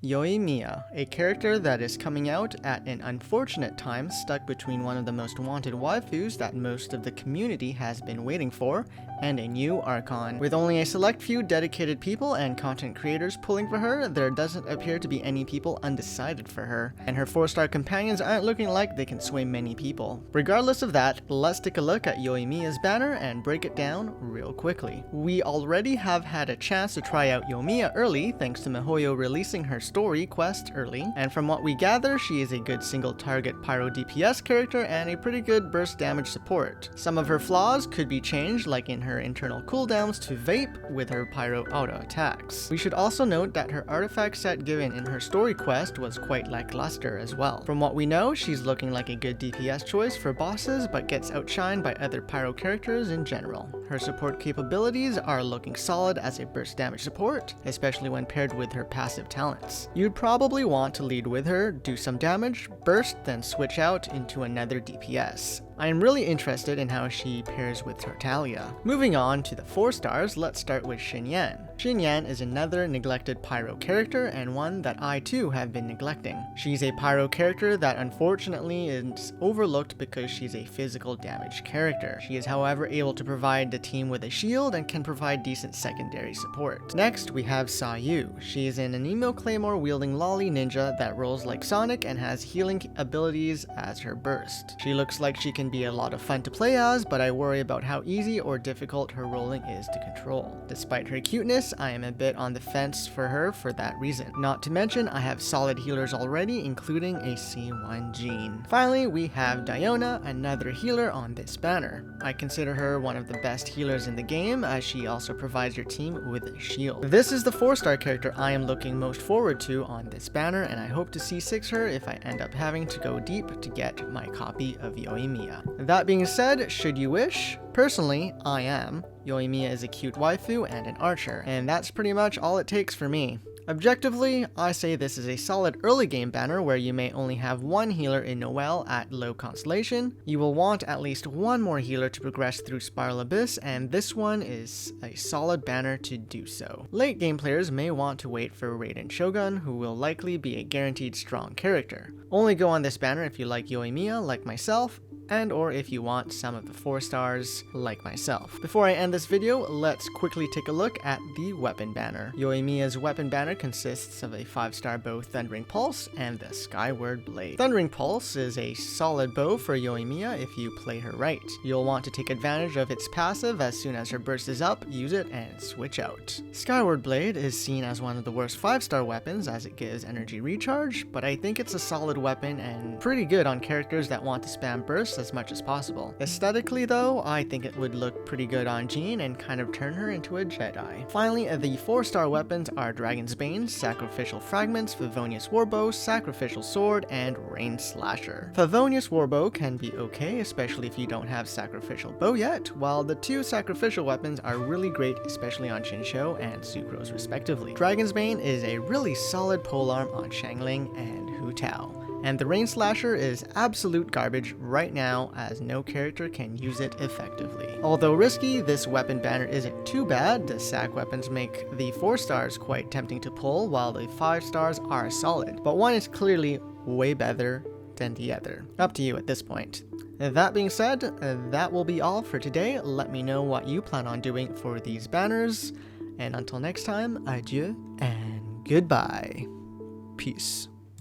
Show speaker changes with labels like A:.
A: Yoimiya, a character that is coming out at an unfortunate time stuck between one of the most wanted waifus that most of the community has been waiting for, and a new Archon. With only a select few dedicated people and content creators pulling for her, there doesn't appear to be any people undecided for her, and her 4-star companions aren't looking like they can sway many people. Regardless of that, let's take a look at Yoimiya's banner and break it down real quickly. We already have had a chance to try out Yoimiya early thanks to miHoYo releasing her story quest early, and from what we gather, she is a good single target pyro DPS character and a pretty good burst damage support. Some of her flaws could be changed, like in her internal cooldowns to vape with her pyro auto attacks. We should also note that her artifact set given in her story quest was quite lackluster as well. From what we know, she's looking like a good DPS choice for bosses, but gets outshined by other pyro characters in general. Her support capabilities are looking solid as a burst damage support, especially when paired with her passive talents. You'd probably want to lead with her, do some damage, burst, then switch out into another DPS. I am really interested in how she pairs with Tartaglia. Moving on to the 4 stars, let's start with Xinyan. Xinyan is another neglected pyro character and one that I too have been neglecting. She's a pyro character that unfortunately is overlooked because she's a physical damage character. She is however able to provide the team with a shield and can provide decent secondary support. Next we have Sayu. She is an Anemo Claymore wielding lolly ninja that rolls like Sonic and has healing abilities as her burst. She looks like she can be a lot of fun to play as, but I worry about how easy or difficult her rolling is to control. Despite her cuteness, I am a bit on the fence for her for that reason. Not to mention, I have solid healers already, including a C1 Jean. Finally, we have Diona, another healer on this banner. I consider her one of the best healers in the game, as she also provides your team with a shield. This is the 4-star character I am looking most forward to on this banner, and I hope to C6 her if I end up having to go deep to get my copy of Yoimiya. That being said, should you wish, personally, I am. Yoimiya is a cute waifu and an archer, and that's pretty much all it takes for me. Objectively, I say this is a solid early game banner where you may only have one healer in Noelle at low constellation. You will want at least one more healer to progress through Spiral Abyss, and this one is a solid banner to do so. Late game players may want to wait for Raiden Shogun, who will likely be a guaranteed strong character. Only go on this banner if you like Yoimiya like myself, and or if you want some of the 4 stars like myself. Before I end this video, let's quickly take a look at the weapon banner. Yoimiya's weapon banner consists of a 5-star bow Thundering Pulse and the Skyward Blade. Thundering Pulse is a solid bow for Yoimiya if you play her right. You'll want to take advantage of its passive as soon as her burst is up, use it and switch out. Skyward Blade is seen as one of the worst 5-star weapons as it gives energy recharge, but I think it's a solid weapon and pretty good on characters that want to spam bursts as much as possible. Aesthetically though, I think it would look pretty good on Jean and kind of turn her into a Jedi. Finally, the 4-star weapons are Dragon's Bane, Sacrificial Fragments, Favonius Warbow, Sacrificial Sword, and Rain Slasher. Favonius Warbow can be okay, especially if you don't have Sacrificial Bow yet, while the 2 sacrificial weapons are really great, especially on Shinshou and Sucrose respectively. Dragon's Bane is a really solid polearm on Xiangling and Hu Tao. And the Rain Slasher is absolute garbage right now as no character can use it effectively. Although risky, this weapon banner isn't too bad. The sac weapons make the 4 stars quite tempting to pull, while the 5 stars are solid. But one is clearly way better than the other. Up to you at this point. That being said, that will be all for today. Let me know what you plan on doing for these banners. And until next time, adieu and goodbye. Peace.